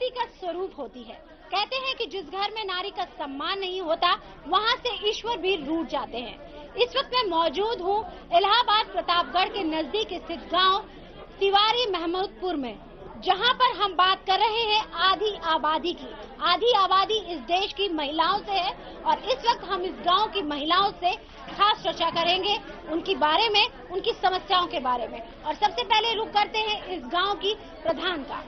शक्ति का स्वरूप होती है। कहते हैं कि जिस घर में नारी का सम्मान नहीं होता वहां से ईश्वर भी रूठ जाते हैं। इस वक्त मैं मौजूद हूँ इलाहाबाद प्रतापगढ़ के नजदीक स्थित गांव तिवारी महमूदपुर में, जहां पर हम बात कर रहे हैं आधी आबादी की। आधी आबादी इस देश की महिलाओं से है और इस वक्त हम इस गांव की महिलाओं से खास चर्चा करेंगे उनकी बारे में, उनकी समस्याओं के बारे में। और सबसे पहले रुक करते हैं इस गांव की प्रधान का।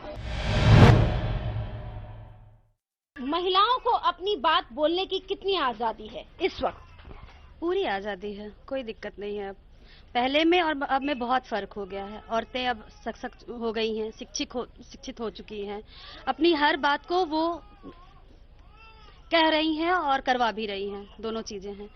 महिलाओं को अपनी बात बोलने की कितनी आजादी है इस वक्त? पूरी आजादी है, कोई दिक्कत नहीं है। अब पहले में और अब में बहुत फर्क हो गया है। औरतें अब सशक्त हो गई हैं, शिक्षित हो चुकी हैं। अपनी हर बात को वो कह रही हैं और करवा भी रही हैं, दोनों चीजें हैं।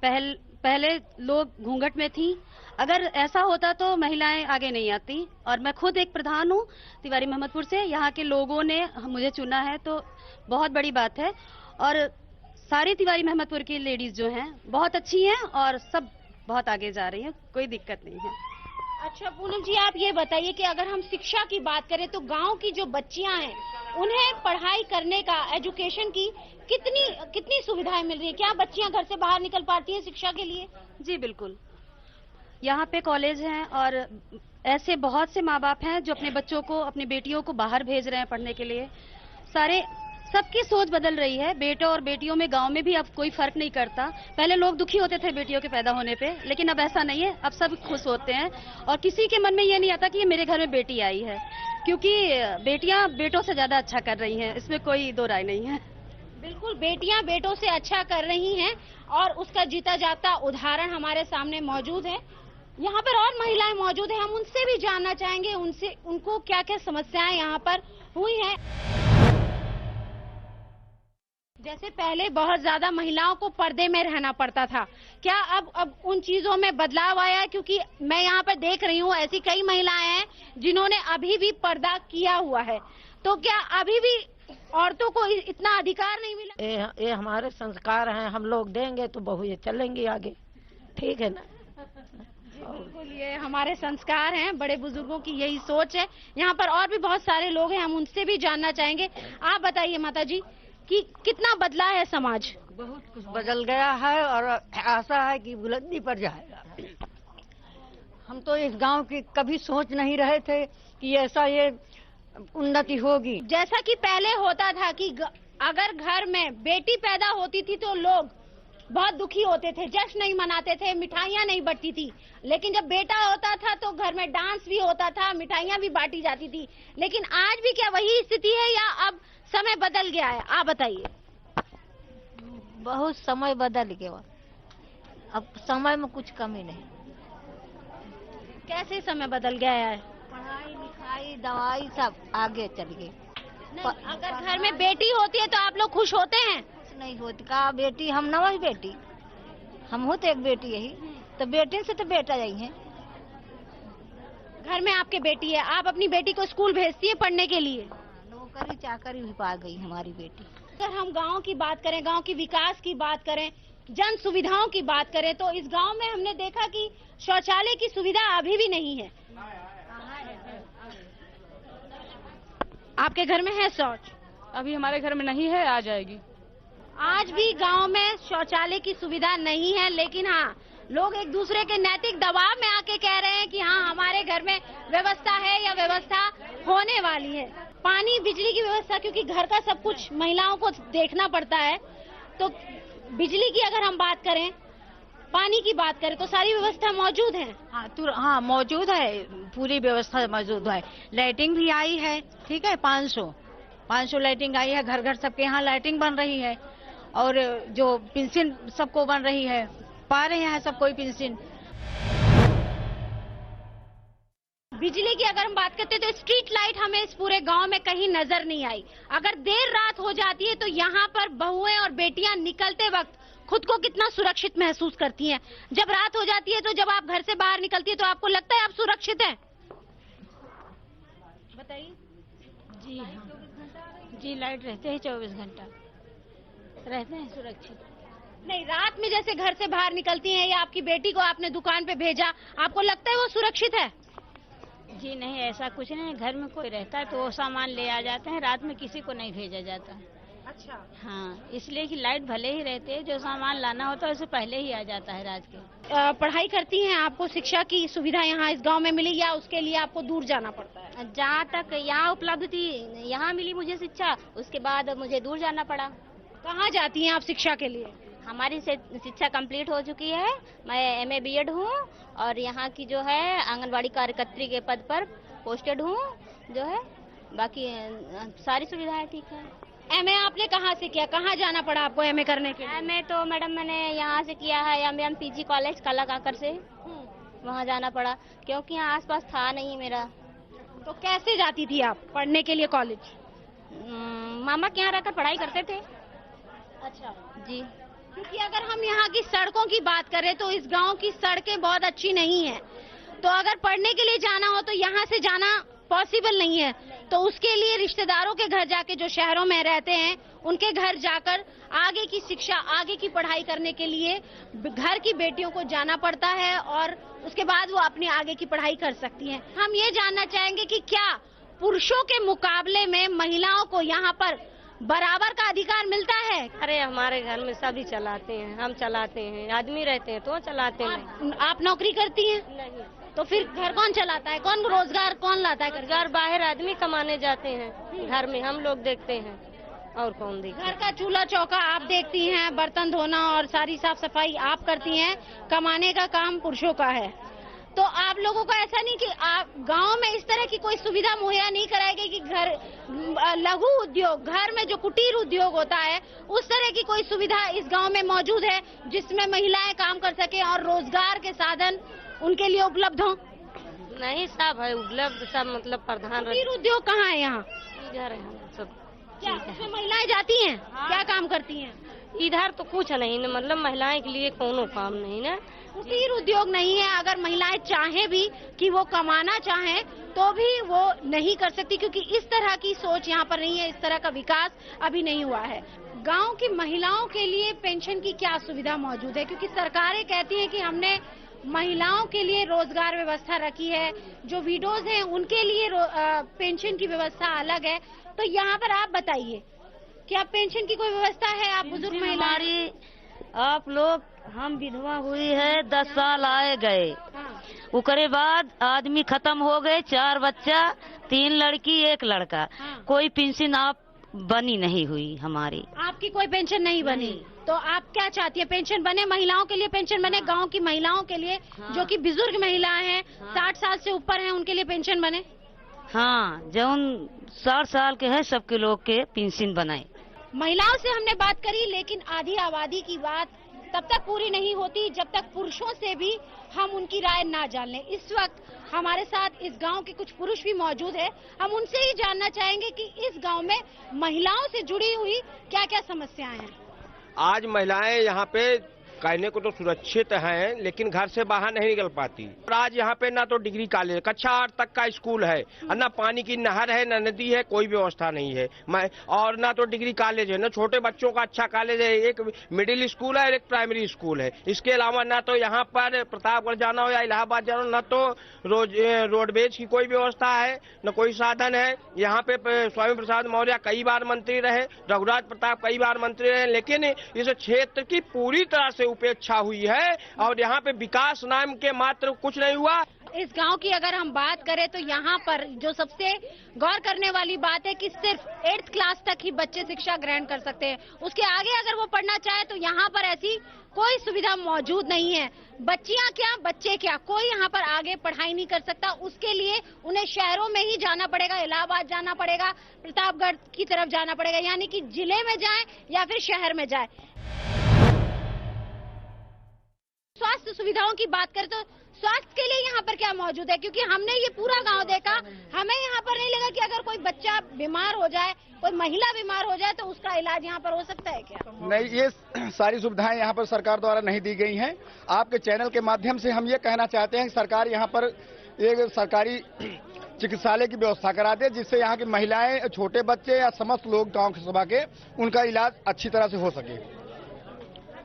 पहले लोग घूंघट में थी, अगर ऐसा होता तो महिलाएं आगे नहीं आती। और मैं खुद एक प्रधान हूँ तिवारी महमूदपुर से, यहाँ के लोगों ने मुझे चुना है तो बहुत बड़ी बात है। और सारी तिवारी महमूदपुर की लेडीज जो हैं बहुत अच्छी हैं और सब बहुत आगे जा रही हैं, कोई दिक्कत नहीं है। अच्छा पूनम जी, आप ये बताइए कि अगर हम शिक्षा की बात करें तो गांव की जो बच्चियां हैं उन्हें पढ़ाई करने का, एजुकेशन की कितनी सुविधाएं मिल रही है? क्या बच्चियां घर से बाहर निकल पाती हैं शिक्षा के लिए? जी बिल्कुल, यहाँ पे कॉलेज हैं और ऐसे बहुत से माँ बाप हैं जो अपने बच्चों को, अपनी बेटियों को बाहर भेज रहे हैं पढ़ने के लिए। सबकी सोच बदल रही है। बेटों और बेटियों में गांव में भी अब कोई फर्क नहीं करता। पहले लोग दुखी होते थे बेटियों के पैदा होने पे, लेकिन अब ऐसा नहीं है। अब सब खुश होते हैं और किसी के मन में ये नहीं आता कि ये मेरे घर में बेटी आई है, क्योंकि बेटियां बेटों से ज्यादा अच्छा कर रही हैं, इसमें कोई दो राय नहीं है। बिल्कुल, बेटियां बेटों से अच्छा कर रही हैं और उसका जीता जाता उदाहरण हमारे सामने मौजूद है। यहाँ पर और महिलाएं मौजूद हैं, हम उनसे भी जानना चाहेंगे उनको क्या क्या समस्याएं यहाँ पर हुई हैं। जैसे पहले बहुत ज्यादा महिलाओं को पर्दे में रहना पड़ता था, क्या अब उन चीजों में बदलाव आया है? क्योंकि मैं यहाँ पर देख रही हूँ ऐसी कई महिलाएं हैं जिन्होंने अभी भी पर्दा किया हुआ है, तो क्या अभी भी औरतों को इतना अधिकार नहीं मिला? ये हमारे संस्कार हैं, हम लोग देंगे तो बहू ये चलेंगी आगे, ठीक है ना? बिल्कुल, ये हमारे संस्कार हैं, बड़े बुजुर्गों की यही सोच है। यहाँ पर और भी बहुत सारे लोग हैं, हम उनसे भी जानना चाहेंगे। आप बताइए माता जी कि कितना बदला है समाज? बहुत कुछ बदल गया है और आशा है कि बुलंदी पर जाएगा। हम तो इस गांव की कभी सोच नहीं रहे थे कि ऐसा ये उन्नति होगी। जैसा कि पहले होता था कि अगर घर में बेटी पैदा होती थी तो लोग बहुत दुखी होते थे, जश्न नहीं मनाते थे, मिठाइयाँ नहीं बंटती थी। लेकिन जब बेटा होता था तो घर में डांस भी होता था, मिठाइयाँ भी बांटी जाती थी। लेकिन आज भी क्या वही स्थिति है या अब समय बदल गया है? आप बताइए। बहुत समय बदल गया, अब समय में कुछ कमी नहीं। कैसे समय बदल गया है? पढ़ाई लिखाई दवाई सब आगे चल गई। अगर घर में बेटी होती है तो आप लोग खुश होते हैं? कुछ नहीं होती का बेटी, हम न वही बेटी, हम होते एक बेटी यही, तो बेटी से तो बेटा यही है। घर में आपके बेटी है, आप अपनी बेटी को स्कूल भेजती है पढ़ने के लिए? नौकरी चाकरी भी पा गई हमारी बेटी। अगर हम गांव की बात करें, गांव की विकास की बात करें, जन सुविधाओं की बात करें तो इस गांव में हमने देखा कि शौचालय की सुविधा अभी भी नहीं है। आपके घर में है शौच? अभी हमारे घर में नहीं है, आ जाएगी। आज भी गांव में शौचालय की सुविधा नहीं है, लेकिन हाँ, लोग एक दूसरे के नैतिक दबाव में आके कह रहे हैं कि हाँ हमारे घर में व्यवस्था है या व्यवस्था होने वाली है। पानी बिजली की व्यवस्था, क्योंकि घर का सब कुछ महिलाओं को देखना पड़ता है, तो बिजली की अगर हम बात करें, पानी की बात करें तो सारी व्यवस्था मौजूद है। हाँ मौजूद है, पूरी व्यवस्था मौजूद है। लाइटिंग भी आई है, ठीक है, 500 लाइटिंग आई है, घर घर सबके यहाँ लाइटिंग बन रही है। और जो पेंशन सबको बन रही है, पा रहे हैं सब कोई पेंशन। बिजली की अगर हम बात करते हैं तो स्ट्रीट लाइट हमें इस पूरे गांव में कहीं नजर नहीं आई। अगर देर रात हो जाती है तो यहाँ पर बहुएं और बेटियां निकलते वक्त खुद को कितना सुरक्षित महसूस करती हैं। जब रात हो जाती है तो जब आप घर से बाहर निकलती है तो आपको लगता है आप सुरक्षित हैं? बताइए। जी हाँ, जी लाइट रहते हैं 24 घंटा, रहते हैं सुरक्षित। नहीं, रात में जैसे घर से बाहर निकलती हैं या आपकी बेटी को आपने दुकान पे भेजा, आपको लगता है वो सुरक्षित है? जी नहीं, ऐसा कुछ नहीं। घर में कोई रहता है तो वो सामान ले आ जाते हैं, रात में किसी को नहीं भेजा जाता। अच्छा। हाँ, इसलिए कि लाइट भले ही रहती है, जो सामान लाना होता है उसे पहले ही आ जाता है रात के। पढ़ाई करती हैं, आपको शिक्षा की सुविधा यहाँ इस गांव में मिली या उसके लिए आपको दूर जाना पड़ता है? जहाँ तक यहाँ उपलब्ध थी, यहाँ मिली मुझे शिक्षा, उसके बाद मुझे दूर जाना पड़ा। कहाँ जाती हैं आप शिक्षा के लिए? हमारी शिक्षा कंप्लीट हो चुकी है। मैं MA BEd हूँ और यहाँ की जो है आंगनबाड़ी कार्यकर्त्री के पद पर पोस्टेड हूँ जो है। बाकी सारी सुविधाएं ठीक है। MA आपने कहाँ से किया, कहाँ जाना पड़ा आपको MA करने के लिए? MA तो मैडम मैंने यहाँ से किया है MM PG कॉलेज काला काकर से। वहाँ जाना पड़ा क्योंकि यहाँ आसपास था नहीं मेरा। तो कैसे जाती थी आप पढ़ने के लिए कॉलेज? मामा के यहाँ रहकर पढ़ाई करते थे। अच्छा जी। क्योंकि अगर हम यहाँ की सड़कों की बात करें तो इस गांव की सड़कें बहुत अच्छी नहीं है, तो अगर पढ़ने के लिए जाना हो तो यहाँ से जाना पॉसिबल नहीं है। तो उसके लिए रिश्तेदारों के घर जाके, जो शहरों में रहते हैं उनके घर जाकर आगे की शिक्षा, आगे की पढ़ाई करने के लिए घर की बेटियों को जाना पड़ता है और उसके बाद वो अपनी आगे की पढ़ाई कर सकती हैं। हम ये जानना चाहेंगे कि क्या पुरुषों के मुकाबले में महिलाओं को यहाँ पर बराबर का अधिकार मिलता है? अरे हमारे घर में सभी चलाते हैं, हम चलाते हैं, आदमी रहते हैं तो चलाते हैं। आप नौकरी करती हैं? नहीं। तो फिर घर कौन चलाता है, कौन रोजगार कौन लाता है? घर बाहर आदमी कमाने जाते हैं, घर में हम लोग देखते हैं और कौन देखते हैं? घर का चूल्हा चौका आप देखती हैं, बर्तन धोना और सारी साफ सफाई आप करती हैं, कमाने का काम पुरुषों का है। तो आप लोगों को ऐसा नहीं कि आप गांव में इस तरह की कोई सुविधा मुहैया नहीं कराएगी कि घर लघु उद्योग, घर में जो कुटीर उद्योग होता है उस तरह की कोई सुविधा इस गांव में मौजूद है जिसमें महिलाएं काम कर सके और रोजगार के साधन उनके लिए उपलब्ध हो? नहीं, सब है उपलब्ध, सब मतलब प्रधान। कुटीर उद्योग कहाँ है यहाँ? इधर है सब। क्या उसमें महिलाएं जाती हैं? क्या काम करती हैं? इधर तो कुछ नहीं न, मतलब महिलाएं के लिए कोनो काम नहीं ना। कुटीर उद्योग नहीं है। अगर महिलाएं चाहें भी कि वो कमाना चाहें तो भी वो नहीं कर सकती, क्योंकि इस तरह की सोच यहाँ पर नहीं है, इस तरह का विकास अभी नहीं हुआ है। गांव की महिलाओं के लिए पेंशन की क्या सुविधा मौजूद है? क्योंकि सरकारें कहती हैं कि हमने महिलाओं के लिए रोजगार व्यवस्था रखी है, जो विडोज हैं उनके लिए पेंशन की व्यवस्था अलग है। तो यहाँ पर आप बताइए, क्या पेंशन की कोई व्यवस्था है? आप बुजुर्ग महिला, आप लोग, हम विधवा हुई है 10 साल आए गए, उसके बाद आदमी खत्म हो गए, 4 बच्चा, 3 लड़की 1 लड़का, कोई पेंशन आप बनी नहीं हुई हमारी। आपकी कोई पेंशन नहीं बनी? तो आप क्या चाहती है? पेंशन बने, महिलाओं के लिए पेंशन बने, गांव की महिलाओं के लिए जो कि बुजुर्ग महिलाएं हैं, 60 साल से ऊपर हैं, उनके लिए पेंशन बने? हाँ, जो 60 साल के है सबके लोग के पेंशन बनाए। महिलाओं से हमने बात करी, लेकिन आधी आबादी की बात तब तक पूरी नहीं होती जब तक पुरुषों से भी हम उनकी राय ना जान लें। इस वक्त हमारे साथ इस गांव के कुछ पुरुष भी मौजूद है, हम उनसे ही जानना चाहेंगे कि इस गांव में महिलाओं से जुड़ी हुई क्या क्या समस्याएं हैं। आज महिलाएं यहाँ पे कहने को तो सुरक्षित हैं, लेकिन घर से बाहर नहीं निकल पाती। और आज यहाँ पे ना तो डिग्री कॉलेज, कक्षा 8 तक का स्कूल है, और ना पानी की नहर है, ना नदी है, कोई व्यवस्था नहीं है। और ना तो डिग्री कॉलेज है, ना छोटे बच्चों का अच्छा कॉलेज है, एक मिडिल स्कूल है और एक प्राइमरी स्कूल है। इसके अलावा ना तो यहाँ पर प्रतापगढ़ जाना हो या इलाहाबाद जाना हो, ना तो रोडवेज की कोई व्यवस्था है, न कोई साधन है। यहाँ पे स्वामी प्रसाद मौर्य कई बार मंत्री रहे, रघुराज प्रताप कई बार मंत्री रहे, लेकिन इस क्षेत्र की पूरी तरह से उपेक्षा हुई है और यहाँ पे विकास नाम के मात्र कुछ नहीं हुआ। इस गांव की अगर हम बात करें तो यहाँ पर जो सबसे गौर करने वाली बात है कि सिर्फ 8th क्लास तक ही बच्चे शिक्षा ग्रहण कर सकते हैं। उसके आगे अगर वो पढ़ना चाहे तो यहाँ पर ऐसी कोई सुविधा मौजूद नहीं है। बच्चियां क्या, बच्चे क्या, कोई यहाँ पर आगे पढ़ाई नहीं कर सकता। उसके लिए उन्हें शहरों में ही जाना पड़ेगा, इलाहाबाद जाना पड़ेगा, प्रतापगढ़ की तरफ जाना पड़ेगा, यानी कि जिले में जाए या फिर शहर में जाए। स्वास्थ्य सुविधाओं की बात करें तो स्वास्थ्य के लिए यहाँ पर क्या मौजूद है? क्योंकि हमने ये पूरा गांव देखा, हमें यहाँ पर नहीं लगा कि अगर कोई बच्चा बीमार हो जाए, कोई महिला बीमार हो जाए तो उसका इलाज यहाँ पर हो सकता है क्या? नहीं, ये सारी सुविधाएं यहाँ पर सरकार द्वारा नहीं दी गई हैं। आपके चैनल के माध्यम से हम ये कहना चाहते हैं कि सरकार यहाँ पर एक सरकारी चिकित्सालय की व्यवस्था करा दे, जिससे यहाँ की महिलाएं, छोटे बच्चे या समस्त लोग गाँव के सभा के, उनका इलाज अच्छी तरह से हो सके।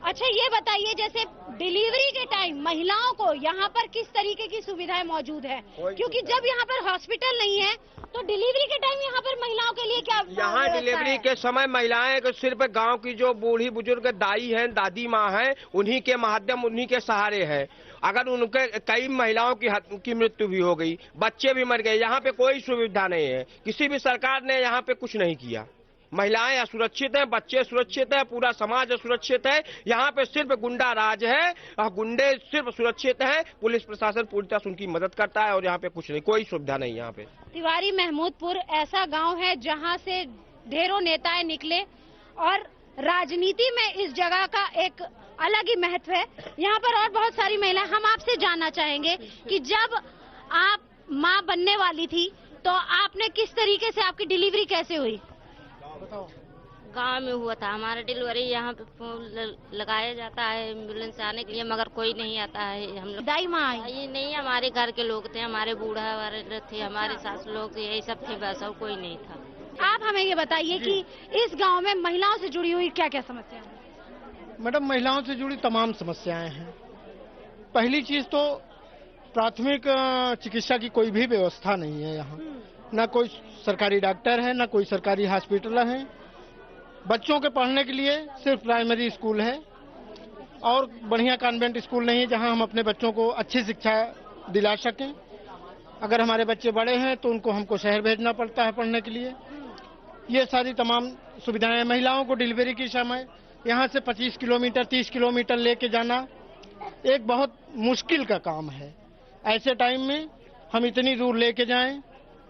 अच्छा ये बताइए, जैसे डिलीवरी के टाइम महिलाओं को यहाँ पर किस तरीके की सुविधाएं मौजूद है? क्योंकि जब यहाँ पर हॉस्पिटल नहीं है तो डिलीवरी के टाइम यहाँ पर महिलाओं के लिए क्या यहाँ डिलीवरी के समय महिलाएं को सिर्फ गांव की जो बूढ़ी बुजुर्ग दाई हैं, दादी माँ हैं, उन्हीं के माध्यम, उन्हीं के सहारे है। अगर उनके कई महिलाओं की मृत्यु भी हो गई, बच्चे भी मर गए, यहाँ पे कोई सुविधा नहीं है। किसी भी सरकार ने यहाँ पे कुछ नहीं किया। महिलाएं असुरक्षित हैं, बच्चे सुरक्षित हैं, पूरा समाज असुरक्षित है। यहाँ पे सिर्फ गुंडा राज है और गुंडे सिर्फ सुरक्षित हैं। पुलिस प्रशासन पूरी तरह से उनकी मदद करता है और यहाँ पे कुछ नहीं, कोई सुविधा नहीं यहाँ पे। तिवारी महमूदपुर ऐसा गांव है जहां से ढेरों नेताएं निकले और राजनीति में इस जगह का एक अलग ही महत्व है। यहाँ पर और बहुत सारी महिलाएं, हम आपसे जानना चाहेंगे कि जब आप माँ बनने वाली थी तो आपने किस तरीके से, आपकी डिलीवरी कैसे हुई? गांव में हुआ था हमारा डिलीवरी। यहाँ पे लगाया जाता है एम्बुलेंस आने के लिए, मगर कोई नहीं आता है। हम लोग दाई माँ आई? ये नहीं, हमारे घर के लोग थे, हमारे बूढ़ा वाले थे, हमारे सास लोग थे, यही सब थे, बस और कोई नहीं था। आप हमें ये बताइए कि इस गांव में महिलाओं से जुड़ी हुई क्या क्या समस्या है? मैडम, महिलाओं से जुड़ी तमाम समस्याएं हैं। पहली चीज तो प्राथमिक चिकित्सा की कोई भी व्यवस्था नहीं है यहाँ। न कोई सरकारी डॉक्टर है, न कोई सरकारी हॉस्पिटल है। बच्चों के पढ़ने के लिए सिर्फ प्राइमरी स्कूल है और बढ़िया कॉन्वेंट स्कूल नहीं है जहां हम अपने बच्चों को अच्छी शिक्षा दिला सकें। अगर हमारे बच्चे बड़े हैं तो उनको हमको शहर भेजना पड़ता है पढ़ने के लिए। ये सारी तमाम सुविधाएं। महिलाओं को डिलीवरी के समय यहाँ से 25 किलोमीटर 30 किलोमीटर लेके जाना एक बहुत मुश्किल का काम है। ऐसे टाइम में हम इतनी दूर लेके जाएं,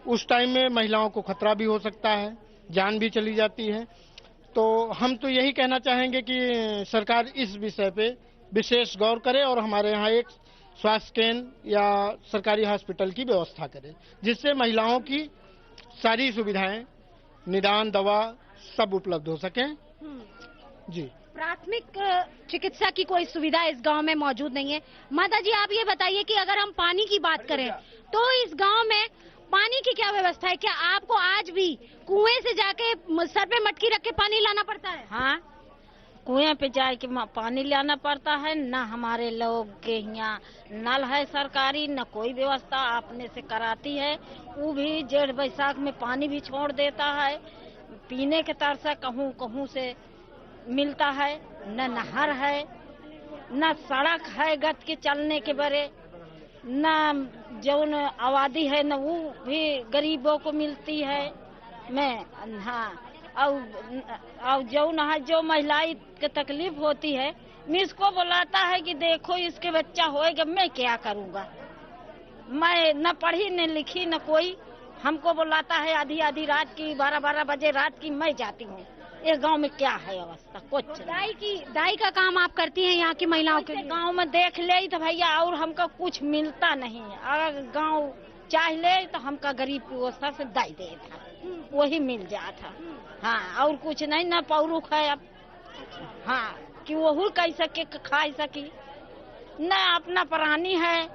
उस टाइम में महिलाओं को खतरा भी हो सकता है, जान भी चली जाती है। तो हम तो यही कहना चाहेंगे कि सरकार इस विषय पे विशेष गौर करे और हमारे यहाँ एक स्वास्थ्य केंद्र या सरकारी हॉस्पिटल की व्यवस्था करे, जिससे महिलाओं की सारी सुविधाएं, निदान, दवा सब उपलब्ध हो सके। जी, प्राथमिक चिकित्सा की कोई सुविधा इस गांव में मौजूद नहीं है। माता जी, आप ये बताइए कि अगर हम पानी की बात करें तो इस गांव में पानी की क्या व्यवस्था है? क्या आपको आज भी कुएं से जाके सर पे मटकी रख के पानी लाना पड़ता है? हाँ, कुएं पे जाके पानी लाना पड़ता है। न हमारे लोग के यहाँ नल है सरकारी, न कोई व्यवस्था अपने से कराती है। वो भी जेठ बैसाख में पानी भी छोड़ देता है। पीने के तरसा कहूँ कहूँ से मिलता है। न नहर है, न सड़क है गत के चलने के बरे, न जौन आबादी है न वो भी गरीबों को मिलती है। मैं हाँ, और जौन है जो महिलाएं के तकलीफ होती है, मुझको बुलाता है कि देखो इसके बच्चा होएगा, मैं क्या करूँगा। मैं न पढ़ी न लिखी न कोई, हमको बुलाता है आधी आधी रात की, 12-12 बजे रात की, मैं जाती हूँ। ये गांव में क्या है अवस्था? कुछ दाई का काम आप करती हैं यहाँ की महिलाओं के? गांव में देख ले तो भैया और हमको कुछ मिलता नहीं है। अगर गांव चाह ले तो हमका गरीब की व्यवस्था से दाई दे था, वही मिल जाता। हाँ, और कुछ नहीं, न पौरुख है अब। हाँ, कि वही कह सके खा सकी, न अपना प्राणी है,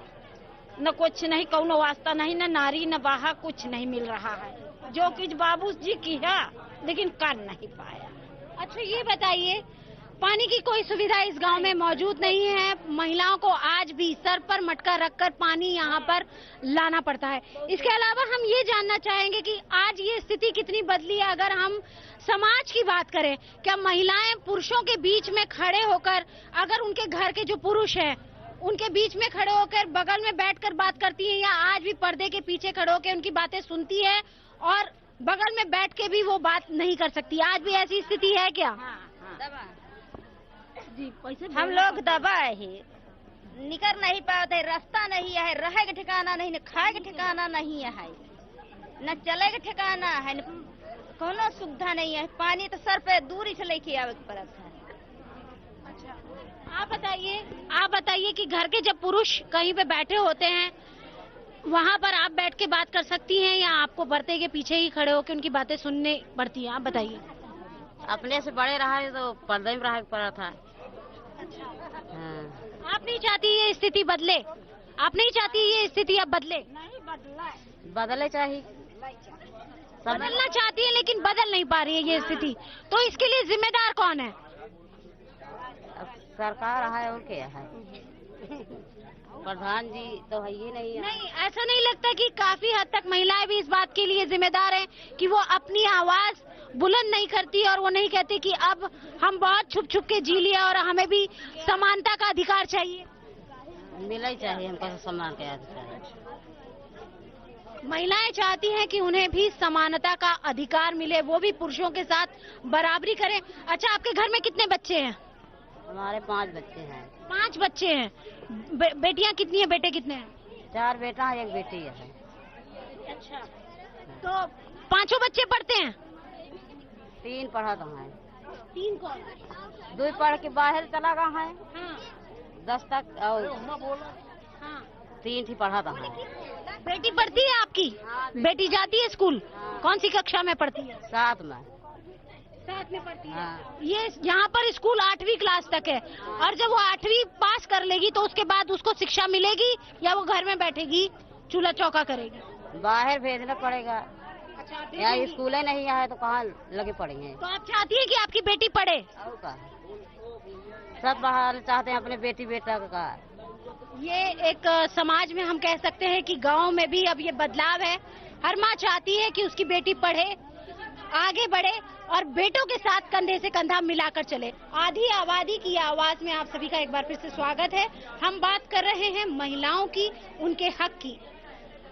न कुछ नहीं, कौनो वास्ता नहीं, न नारी न बाहा, कुछ नहीं मिल रहा है। जो कुछ बाबू जी की है लेकिन कर नहीं पाया। अच्छा ये बताइए, पानी की कोई सुविधा इस गांव में मौजूद नहीं है। महिलाओं को आज भी सर पर मटका रखकर पानी यहाँ पर लाना पड़ता है। इसके अलावा हम ये जानना चाहेंगे कि आज ये स्थिति कितनी बदली है। अगर हम समाज की बात करें, क्या महिलाएं पुरुषों के बीच में खड़े होकर, अगर उनके घर के जो पुरुष हैं उनके बीच में खड़े होकर बगल में बैठकर बात करती हैं, या आज भी पर्दे के पीछे खड़े होकर उनकी बातें सुनती है और बगल में बैठ के भी वो बात नहीं कर सकती? आज भी ऐसी स्थिति है क्या? हम लोग दबा है, निकल नहीं पाते, रास्ता नहीं है, रहे का ठिकाना नहीं, न खाए का ठिकाना नहीं है, न चले का ठिकाना है, न कोनो सुविधा नहीं है। पानी तो सर पे दूरी से लेके आवे के पड़त है। आप बताइए कि घर के जब पुरुष कहीं पे बैठे होते हैं, वहाँ पर आप बैठ के बात कर सकती हैं या आपको पर्दे के पीछे ही खड़े होकर उनकी बातें सुनने पड़ती हैं? आप बताइए। अपने से बड़े रहा है तो पर्दे में रहा पड़ा था। हाँ। आप नहीं चाहती ये स्थिति बदले? आप नहीं चाहती ये स्थिति अब बदले? नहीं बदले चाहिए, बदलना चाहती है लेकिन बदल नहीं पा रही है ये स्थिति, तो इसके लिए जिम्मेदार कौन है? सरकार है और क्या है, प्रधान जी तो है ही नहीं है। नहीं, ऐसा नहीं लगता कि काफी हद तक महिलाएं भी इस बात के लिए जिम्मेदार हैं कि वो अपनी आवाज बुलंद नहीं करती और वो नहीं कहती कि अब हम बहुत छुप छुप के जी लिया और हमें भी समानता का अधिकार चाहिए? मिला ही चाहिए हमको सम्मान के अधिकार। महिलाएं चाहती हैं कि उन्हें भी समानता का अधिकार मिले, वो भी पुरुषों के साथ बराबरी करें। अच्छा, आपके घर में कितने बच्चे हैं? हमारे 5 बच्चे हैं। 5 बच्चे हैं। बेटियां कितनी हैं, बेटे कितने हैं? 4 बेटा 1 बेटी है। अच्छा, तो 5 बच्चे पढ़ते हैं? 3 पढ़ा तो है। 3 कौन? 2 पढ़ के बाहर चला गया है। हाँ। 10 तक और 3 ही पढ़ा था। बेटी पढ़ती है आपकी? बेटी जाती है स्कूल? कौन सी कक्षा में पढ़ती है? 7 में। 7 में पढ़ती है। ये यहाँ पर स्कूल 8वीं क्लास तक है और जब वो 8वीं पास कर लेगी तो उसके बाद उसको शिक्षा मिलेगी या वो घर में बैठेगी चूल्हा चौका करेगी? बाहर भेजना पड़ेगा। अच्छा, या स्कूल नहीं है तो कहाँ लगे पड़ेंगे। तो आप चाहती हैं कि आपकी बेटी पढ़े? और का सब बाहर चाहते हैं अपने बेटी बेटा का। ये एक समाज में हम कह सकते हैं कि गांव में भी अब ये बदलाव है। हर माँ चाहती है कि उसकी बेटी पढ़े, आगे बढ़े और बेटों के साथ कंधे से कंधा मिलाकर चले। आधी आबादी की आवाज में आप सभी का एक बार फिर से स्वागत है। हम बात कर रहे हैं महिलाओं की, उनके हक की।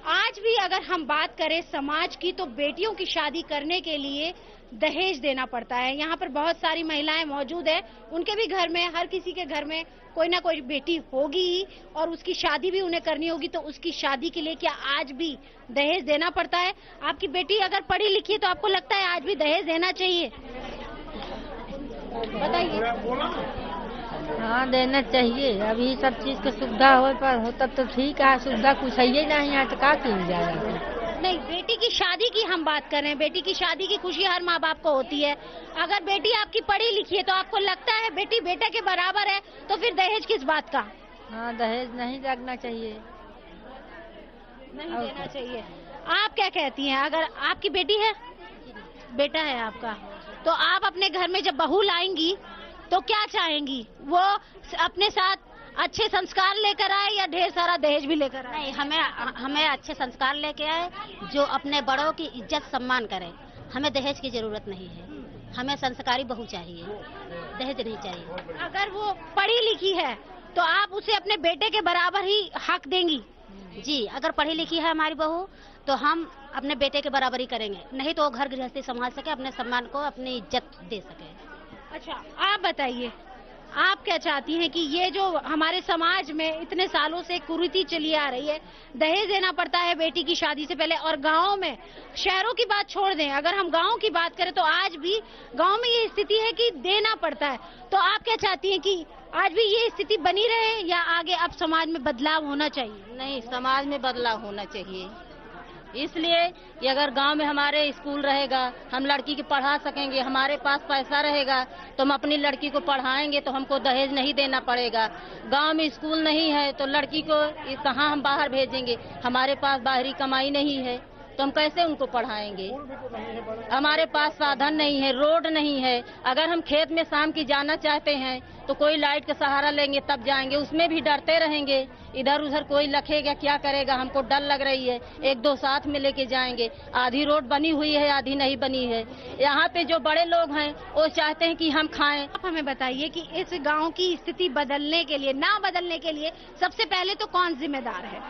आज भी अगर हम बात करें समाज की तो बेटियों की शादी करने के लिए दहेज देना पड़ता है। यहाँ पर बहुत सारी महिलाएं मौजूद है, उनके भी घर में, हर किसी के घर में कोई ना कोई बेटी होगी ही और उसकी शादी भी उन्हें करनी होगी। तो उसकी शादी के लिए क्या आज भी दहेज देना पड़ता है? आपकी बेटी अगर पढ़ी लिखी है तो आपको लगता है आज भी दहेज देना चाहिए? बताइए। हाँ, देना चाहिए। अभी सब चीज की सुविधा हो पर हो तब तो ठीक है, सुविधा कुछ है ही नहीं है तो क्या किया जाएगा। नहीं, बेटी की शादी की हम बात कर रहे हैं। बेटी की शादी की खुशी हर माँ बाप को होती है। अगर बेटी आपकी पढ़ी लिखी है तो आपको लगता है बेटी बेटा के बराबर है, तो फिर दहेज किस बात का? हाँ, दहेज नहीं लगना चाहिए, नहीं देना चाहिए। आप क्या कहती हैं? अगर आपकी बेटी है, बेटा है आपका, तो आप अपने घर में जब बहू लाएंगी तो क्या चाहेंगी? वो अपने साथ अच्छे संस्कार लेकर आए या ढेर सारा दहेज भी लेकर आए? नहीं, हमें अच्छे संस्कार लेके आए जो अपने बड़ों की इज्जत सम्मान करे। हमें दहेज की जरूरत नहीं है, हमें संस्कारी बहू चाहिए, दहेज नहीं चाहिए। अगर वो पढ़ी लिखी है तो आप उसे अपने बेटे के बराबर ही हक देंगी? जी, अगर पढ़ी लिखी है हमारी बहू तो हम अपने बेटे के बराबर ही करेंगे, नहीं तो वो घर गृहस्थी संभाल सके, अपने सम्मान को अपनी इज्जत दे सके। अच्छा, आप बताइए, आप क्या चाहती हैं कि ये जो हमारे समाज में इतने सालों से कुरीति चली आ रही है, दहेज देना पड़ता है बेटी की शादी से पहले, और गाँव में, शहरों की बात छोड़ दें, अगर हम गाँव की बात करें तो आज भी गाँव में ये स्थिति है कि देना पड़ता है। तो आप क्या चाहती हैं कि आज भी ये स्थिति बनी रहे या आगे अब समाज में बदलाव होना चाहिए? नहीं, समाज में बदलाव होना चाहिए, इसलिए कि अगर गांव में हमारे स्कूल रहेगा, हम लड़की को पढ़ा सकेंगे, हमारे पास पैसा रहेगा तो हम अपनी लड़की को पढ़ाएंगे तो हमको दहेज नहीं देना पड़ेगा। गांव में स्कूल नहीं है तो लड़की को कहाँ हम बाहर भेजेंगे? हमारे पास बाहरी कमाई नहीं है तो हम कैसे उनको पढ़ाएंगे? हमारे पास साधन नहीं है, रोड नहीं है। अगर हम खेत में शाम की जाना चाहते हैं तो कोई लाइट का सहारा लेंगे तब जाएंगे, उसमें भी डरते रहेंगे, इधर उधर कोई लखेगा क्या करेगा, हमको डर लग रही है। 1-2 साथ में लेके जाएंगे। आधी रोड बनी हुई है, आधी नहीं बनी है। यहाँ पे जो बड़े लोग हैं वो चाहते हैं कि हम खाएं। आप हमें बताइए कि इस गाँव की स्थिति बदलने के लिए, ना बदलने के लिए सबसे पहले तो कौन जिम्मेदार है?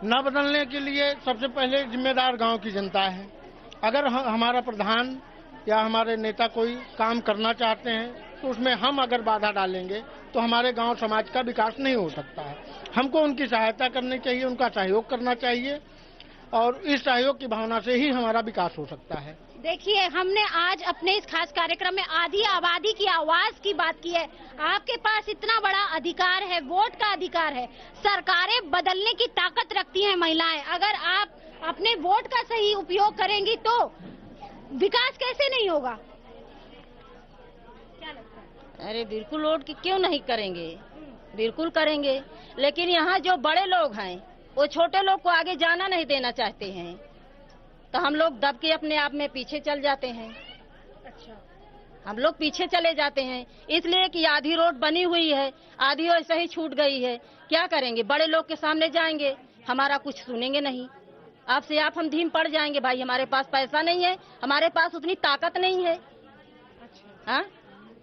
न बदलने के लिए सबसे पहले जिम्मेदार गांव की जनता है। अगर हमारा प्रधान या हमारे नेता कोई काम करना चाहते हैं तो उसमें हम अगर बाधा डालेंगे तो हमारे गांव समाज का विकास नहीं हो सकता है। हमको उनकी सहायता करनी चाहिए, उनका सहयोग करना चाहिए और इस सहयोग की भावना से ही हमारा विकास हो सकता है। देखिए, हमने आज अपने इस खास कार्यक्रम में आधी आबादी की आवाज की बात की है। आपके पास इतना बड़ा अधिकार है, वोट का अधिकार है, सरकारें बदलने की ताकत रखती हैं महिलाएं। अगर आप अपने वोट का सही उपयोग करेंगी तो विकास कैसे नहीं होगा? क्या लगता है? अरे बिल्कुल, वोट क्यों नहीं करेंगे, बिल्कुल करेंगे। लेकिन यहाँ जो बड़े लोग हैं वो छोटे लोग को आगे जाना नहीं देना चाहते हैं, तो हम लोग दब के अपने आप में पीछे चल जाते हैं। अच्छा, हम लोग पीछे चले जाते हैं, इसलिए कि आधी रोड बनी हुई है, आधी ऐसे ही छूट गई है। क्या करेंगे? बड़े लोग के सामने जाएंगे, हमारा कुछ सुनेंगे नहीं। आपसे आप हम धीम पड़ जाएंगे। भाई हमारे पास पैसा नहीं है, हमारे पास उतनी ताकत नहीं है। हाँ,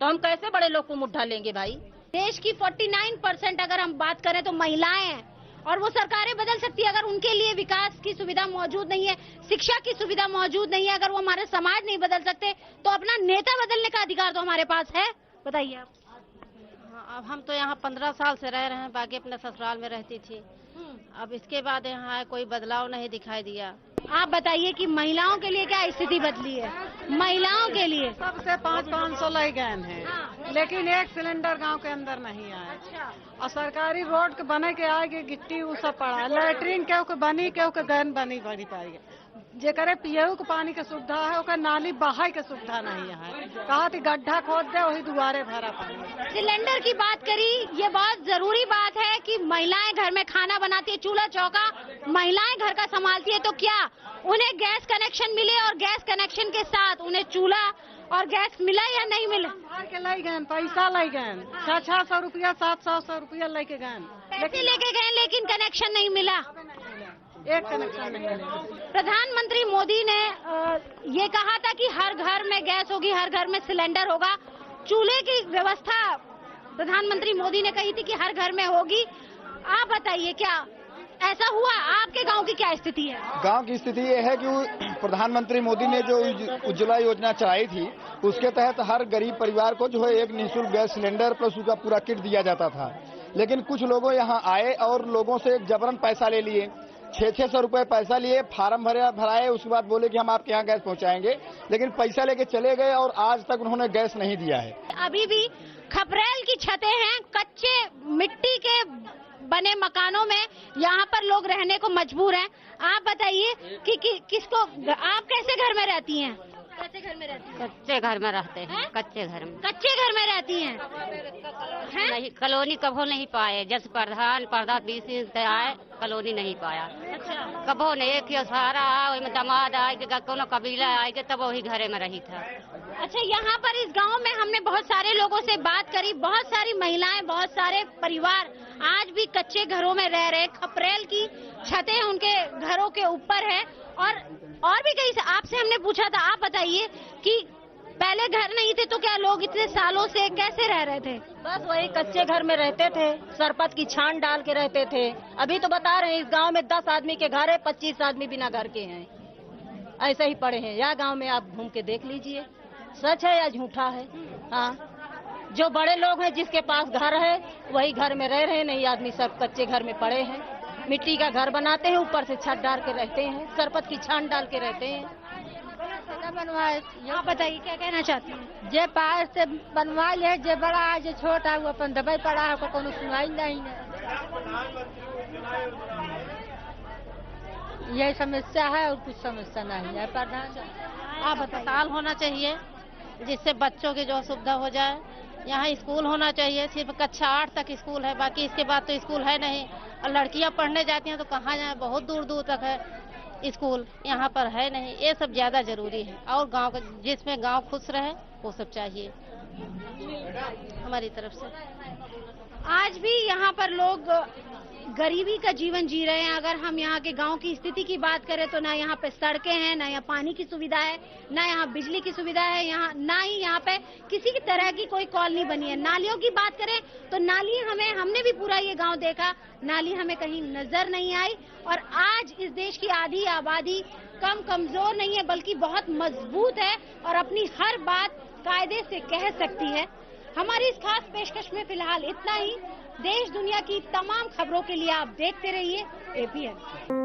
तो हम कैसे बड़े लोग को मुट्ठा लेंगे भाई? देश की 49% अगर हम बात करें तो महिलाएं हैं, और वो सरकारें बदल सकती है अगर उनके लिए विकास की सुविधा मौजूद नहीं है, शिक्षा की सुविधा मौजूद नहीं है, अगर वो हमारे समाज नहीं बदल सकते तो अपना नेता बदलने का अधिकार तो हमारे पास है। बताइए आप। अब हम तो यहाँ 15 साल से रह रहे हैं, बाकी अपने ससुराल में रहती थी। अब इसके बाद यहाँ कोई बदलाव नहीं दिखाई दिया। आप बताइए कि महिलाओं के लिए क्या स्थिति बदली है? महिलाओं के लिए सबसे 500 ले गए हैं, लेकिन एक सिलेंडर गांव के अंदर नहीं आया। अच्छा। और सरकारी रोड के बने के आगे गिट्टी वो सब पड़ा, लैट्रीन के बनी के गैन बनी बड़ी पाई। जेकरे पियऊ के पानी के सुविधा है, ओकर नाली बहाई के सुविधा नहीं है। कहा थी गड्ढा खोद दे, वही दुआरे भरा पानी। सिलेंडर की बात करी, ये बहुत जरूरी बात है कि महिलाएं घर में खाना बनाती है, चूल्हा चौका महिलाएं घर का संभालती है, तो क्या उन्हें गैस कनेक्शन मिले और गैस कनेक्शन के साथ उन्हें चूल्हा और गैस मिला या नहीं मिला? के लाई गए पैसा लाई गए 600 रुपया 700 रुपया लेके गए, पैसे लेके गए लेकिन कनेक्शन नहीं मिला। एक कनेक्शन नहीं मिला। प्रधानमंत्री मोदी ने ये कहा था कि हर घर में गैस होगी, हर घर में सिलेंडर होगा, चूल्हे की व्यवस्था प्रधानमंत्री मोदी ने कही थी कि हर घर में होगी। आप बताइए क्या ऐसा हुआ? आपके गांव की क्या स्थिति है? गांव की स्थिति ये है कि प्रधानमंत्री मोदी ने जो उज्ज्वला योजना चलाई थी, उसके तहत हर गरीब परिवार को जो है एक निःशुल्क गैस सिलेंडर प्लस उसका पूरा किट दिया जाता था। लेकिन कुछ लोगों यहाँ आए और लोगों से जबरन पैसा ले लिए, 600 रुपए पैसा लिए, फार्म भराए, उसके बाद बोले कि हम आपके यहाँ गैस पहुँचाएंगे, लेकिन पैसा लेके चले गए और आज तक उन्होंने गैस नहीं दिया है। अभी भी खपरेल की छतें हैं, कच्चे मिट्टी के बने मकानों में यहाँ पर लोग रहने को मजबूर हैं। आप बताइए कि किसको, आप कैसे घर में रहती हैं? कैसे घर में रहती हैं? कच्चे घर में रहते हैं। कच्चे घर में। कच्चे घर में रहती हैं? नहीं, कॉलोनी कभो नहीं पाए। जब प्रधान 20 दिन से आए, कॉलोनी नहीं पाया। अच्छा। कभो नहीं, एक सहारा में दमाद आए कि कोनो कबीला आए तब वही घरे में रही था। अच्छा, यहाँ पर इस गांव में हमने बहुत सारे लोगों से बात करी, बहुत सारी महिलाएं, बहुत सारे परिवार आज भी कच्चे घरों में रह रहे, खपरेल की छतें उनके घरों के ऊपर है। और भी कई आपसे हमने पूछा था, आप बताइए कि पहले घर नहीं थे तो क्या लोग इतने सालों से कैसे रह रहे थे? बस वही कच्चे घर में रहते थे, सरपत की छान डाल के रहते थे। अभी तो बता रहे हैं इस गांव में 10 आदमी के घर है, 25 आदमी बिना घर के हैं, ऐसे ही पड़े हैं। या गांव में आप घूम के देख लीजिए, सच है या झूठा है। हाँ, जो बड़े लोग हैं जिसके पास घर है वही घर में रह रहे हैं, नहीं आदमी सब कच्चे घर में पड़े हैं। मिट्टी का घर बनाते हैं, ऊपर से छत डाल के रहते हैं, सरपत की छान डाल के रहते हैं। बनवाए, आप बताइए क्या कहना चाहती हैं? जे पास से बनवा ले, जे बड़ा है जे छोटा है वो अपन दबाई पड़ा है, कोनो सुनवाई नहीं है। यही समस्या है और कुछ समस्या नहीं है। प्रधान आप अस्पताल होना चाहिए जिससे बच्चों की जो सुविधा हो जाए। यहाँ स्कूल होना चाहिए, सिर्फ कक्षा 8 तक स्कूल है, बाकी इसके बाद तो स्कूल है नहीं। और लड़कियाँ पढ़ने जाती हैं तो कहाँ जाए, बहुत दूर दूर तक है स्कूल, यहाँ पर है नहीं। ये सब ज्यादा जरूरी है। और गांव जिसमें गांव खुश रहे वो सब चाहिए हमारी तरफ से। आज भी यहाँ पर लोग गरीबी का जीवन जी रहे हैं। अगर हम यहाँ के गांव की स्थिति की बात करें तो ना यहाँ पे सड़कें हैं, ना यहाँ पानी की सुविधा है, ना यहाँ बिजली की सुविधा है, यहाँ ना ही यहाँ पे किसी की तरह की कोई कॉलोनी बनी है। नालियों की बात करें तो नाली हमने भी पूरा ये गांव देखा, नाली हमें कहीं नजर नहीं आई। और आज इस देश की आधी आबादी कम कमजोर नहीं है बल्कि बहुत मजबूत है और अपनी हर बात कायदे से कह सकती है। हमारी इस खास पेशकश में फिलहाल इतना ही। देश दुनिया की तमाम खबरों के लिए आप देखते रहिए APN।